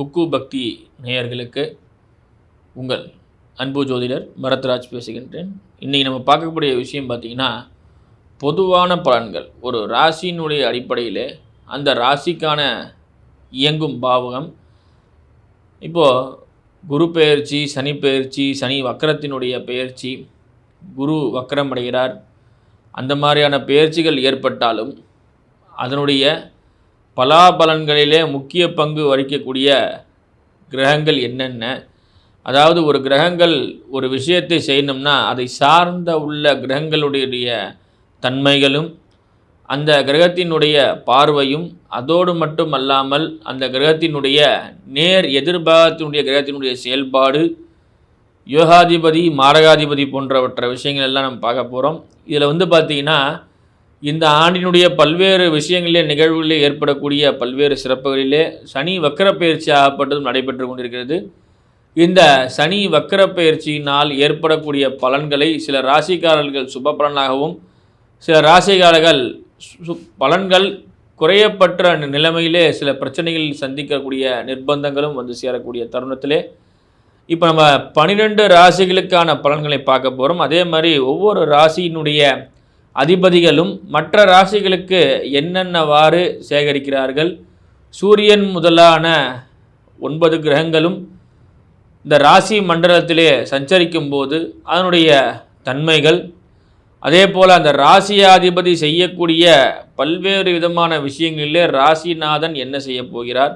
குக்கு பக்தி நேயர்களுக்கு உங்கள் அன்பு ஜோதிடர் பரத்ராஜ் பேசுகின்றேன். இன்றைக்கி நம்ம பார்க்கக்கூடிய விஷயம் பார்த்திங்கன்னா, பொதுவான பலன்கள். ஒரு ராசியினுடைய அடிப்படையில் அந்த ராசிக்கான இயங்கும் பாவகம். இப்போது குரு பெயர்ச்சி, சனி பெயர்ச்சி, சனி வக்கரத்தினுடைய பெயர்ச்சி, குரு வக்கரம் அடைகிறார், அந்த மாதிரியான பெயர்ச்சிகள் ஏற்பட்டாலும் அதனுடைய பலாபலன்களிலே முக்கிய பங்கு வகிக்கக்கூடிய கிரகங்கள் என்னென்ன, அதாவது ஒரு கிரகங்கள் ஒரு விஷயத்தை செய்யணும்னா அதை சார்ந்த உள்ள கிரகங்களுடைய தன்மைகளும் அந்த கிரகத்தினுடைய பார்வையும், அதோடு மட்டும் அல்லாமல் அந்த கிரகத்தினுடைய நேர் எதிர்பாகத்தினுடைய கிரகத்தினுடைய செயல்பாடு, யோகாதிபதி மாரகாதிபதி போன்றவற்ற விஷயங்கள் எல்லாம் நம்ம பார்க்க போகிறோம். இதில் பார்த்திங்கன்னா, இந்த ஆண்டினுடைய பல்வேறு விஷயங்களிலே நிகழ்வுகளிலே ஏற்படக்கூடிய பல்வேறு சிறப்புகளிலே சனி வக்கர பயிற்சி ஆகப்பட்டதும் நடைபெற்று கொண்டிருக்கிறது. இந்த சனி வக்கர பயிற்சியினால் ஏற்படக்கூடிய பலன்களை சில ராசிக்காரர்கள் சுப பலனாகவும், சில ராசிக்காரர்கள் பலன்கள் குறையப்பட்ட நிலைமையிலே சில பிரச்சனைகள் சந்திக்கக்கூடிய நிர்பந்தங்களும் வந்து சேரக்கூடிய தருணத்திலே இப்போ நம்ம 12 ராசிகளுக்கான பலன்களை பார்க்க போகிறோம். அதே மாதிரி ஒவ்வொரு ராசியினுடைய அதிபதிகளும் மற்ற ராசிகளுக்கு என்னென்னவாறு சேகரிக்கிறார்கள், சூரியன் முதலான 9 கிரகங்களும் இந்த ராசி மண்டலத்திலே சஞ்சரிக்கும் போது அதனுடைய தன்மைகள், அதே போல் அந்த ராசியாதிபதி செய்யக்கூடிய பல்வேறு விதமான விஷயங்களிலே ராசிநாதன் என்ன செய்ய போகிறார்,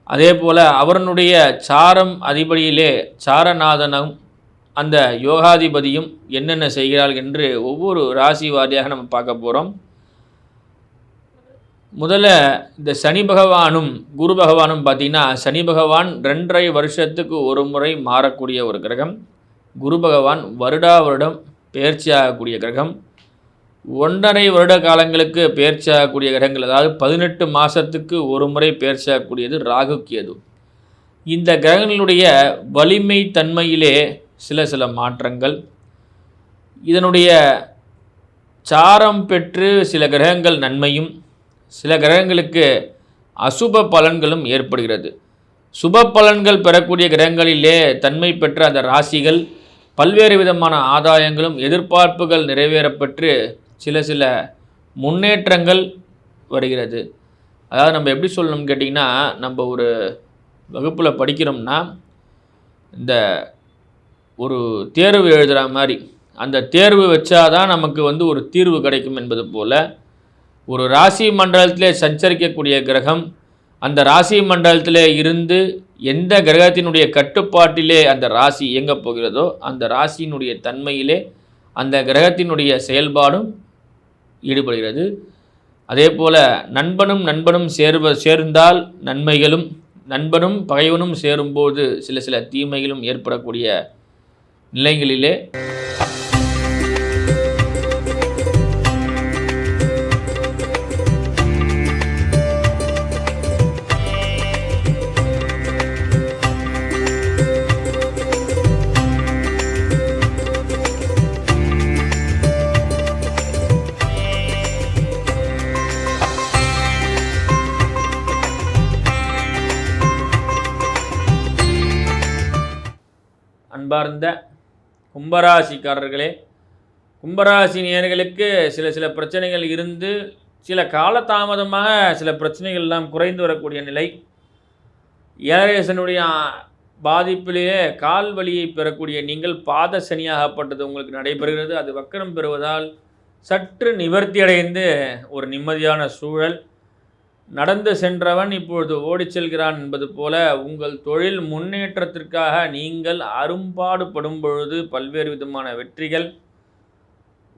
அதே போல் அவரனுடைய சாரம் அதிபதியிலே சாரநாதனும் அந்த யோகாதிபதியும் என்னென்ன செய்கிறார்கள் என்று ஒவ்வொரு ராசி வாரியாக நம்ம பார்க்க போகிறோம். முதல்ல இந்த சனி பகவானும் குரு பகவானும் பார்த்திங்கன்னா, சனி பகவான் 2.5 வருஷத்துக்கு ஒரு முறை மாறக்கூடிய ஒரு கிரகம். குரு பகவான் வருடம் பெயர்ச்சி ஆகக்கூடிய கிரகம். 1.5 வருட காலங்களுக்கு பெயர்ச்சி ஆகக்கூடிய கிரகங்கள், அதாவது 18 மாதத்துக்கு ஒரு முறை பெயர்ச்சி ஆகக்கூடியது ராகு கேது. இந்த கிரகங்களுடைய வலிமை தன்மையிலே சில மாற்றங்கள், இதனுடைய சாரம் பெற்று சில கிரகங்கள் நன்மையும் சில கிரகங்களுக்கு அசுப பலன்களும் ஏற்படுகிறது. சுப பலன்கள் பெறக்கூடிய கிரகங்களிலே தன்மை பெற்ற அந்த ராசிகள் பல்வேறு விதமான ஆதாயங்களும் எதிர்பார்ப்புகள் நிறைவேறப்பெற்று சில முன்னேற்றங்கள் வருகிறது. அதாவது நம்ம எப்படி சொல்லணும்னு கேட்டிங்கன்னா, நம்ம ஒரு வகுப்பில் படிக்கிறோம்னா இந்த ஒரு தேர்வு எழுதுகிற மாதிரி அந்த தேர்வு வச்சாதான் நமக்கு ஒரு தீர்வு கிடைக்கும் என்பது போல், ஒரு ராசி மண்டலத்திலே சஞ்சரிக்கக்கூடிய கிரகம் அந்த ராசி மண்டலத்திலே இருந்து எந்த கிரகத்தினுடைய கட்டுப்பாட்டிலே அந்த ராசி இயங்கப் போகிறதோ அந்த ராசியினுடைய தன்மையிலே அந்த கிரகத்தினுடைய செயல்பாடும் ஈடுபடுகிறது. அதே போல் நண்பனும் சேர்ந்தால் நன்மைகளும், நண்பனும் பகைவனும் சேரும்போது சில தீமைகளும் ஏற்படக்கூடிய நிலைகளிலே அன்பார்ந்த கும்பராசிக்காரர்களே, கும்பராசி நேயர்களுக்கு சில பிரச்சனைகள் இருந்து சில காலதாமதமாக சில பிரச்சனைகள்லாம் குறைந்து வரக்கூடிய நிலை. ஏழரசனுடைய பாதிப்பிலேயே கால் வலியை பெறக்கூடிய நீங்கள் பாத சனியாகப்பட்டது உங்களுக்கு நடைபெறுகிறது. அது வக்கரம் பெறுவதால் சற்று நிவர்த்தி அடைந்து ஒரு நிம்மதியான சூழல். நடந்து சென்றவன் இப்பொழுது ஓடிச் செல்கிறான் என்பது போல உங்கள் தொழில் முன்னேற்றத்திற்காக நீங்கள் அரும்பாடுபடும் பொழுது பல்வேறு விதமான வெற்றிகள்.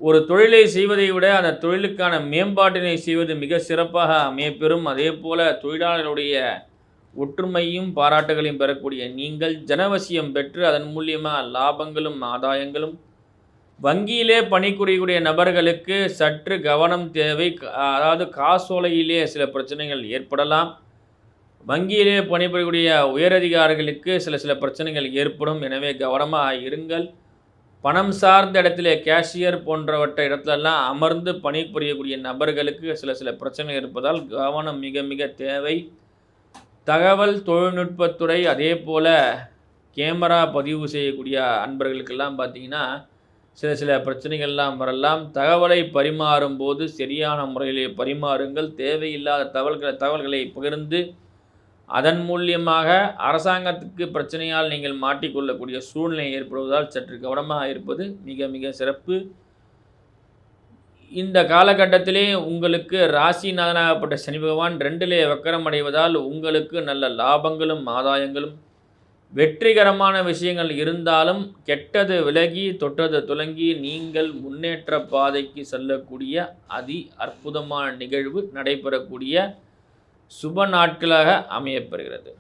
ஒரு தொழிலை செய்வதை விட அந்த தொழிலுக்கான மேம்பாட்டினை செய்வது மிக சிறப்பாக அமையப்பெறும். அதே போல தொழிலாளர்களுடைய ஒற்றுமையும் பாராட்டுகளையும் பெறக்கூடிய நீங்கள் ஜனவசியம் பெற்று அதன் மூலியமாக லாபங்களும் ஆதாயங்களும். வங்கியிலே பணிபுரியக்கூடிய நபர்களுக்கு சற்று கவனம் தேவை. அதாவது காசோலையிலே சில பிரச்சனைகள் ஏற்படலாம். வங்கியிலே பணிபுரியக்கூடிய உயரதிகாரிகளுக்கு சில பிரச்சனைகள் ஏற்படும். எனவே கவனமாக இருங்கள். பணம் சார்ந்த இடத்திலே கேஷியர் போன்றவற்றை இடத்துலலாம் அமர்ந்து பணிபுரியக்கூடிய நபர்களுக்கு சில பிரச்சனைகள் இருப்பதால் கவனம் மிக மிக தேவை. தகவல் தொழில்நுட்பத்துறை, அதே போல் கேமரா பதிவு செய்யக்கூடிய அன்பர்களுக்கெல்லாம் பார்த்திங்கன்னா சில பிரச்சனைகள்லாம் வரலாம். தகவலை பரிமாறும் போது சரியான முறையிலே பரிமாறுங்கள். தேவையில்லாத தகவல்களை பகிர்ந்து அதன் மூலியமாக அரசாங்கத்துக்கு பிரச்சனையால் நீங்கள் மாட்டிக்கொள்ளக்கூடிய சூழ்நிலை ஏற்படுவதால் சற்று கவனமாக இருப்பது மிக மிக சிறப்பு. இந்த காலகட்டத்திலே உங்களுக்கு ராசிநாதனாகப்பட்ட சனி பகவான் 2லே வக்கரம் அடைவதால் உங்களுக்கு நல்ல லாபங்களும் ஆதாயங்களும் வெற்றிகரமான விஷயங்கள் இருந்தாலும் கெட்டது விலகி தொட்டது துலங்கி நீங்கள் முன்னேற்ற பாதைக்கு செல்லக்கூடிய அதி அற்புதமான நிகழ்வு நடைபெறக்கூடிய சுப நாட்களாக அமையப்பெறுகிறது.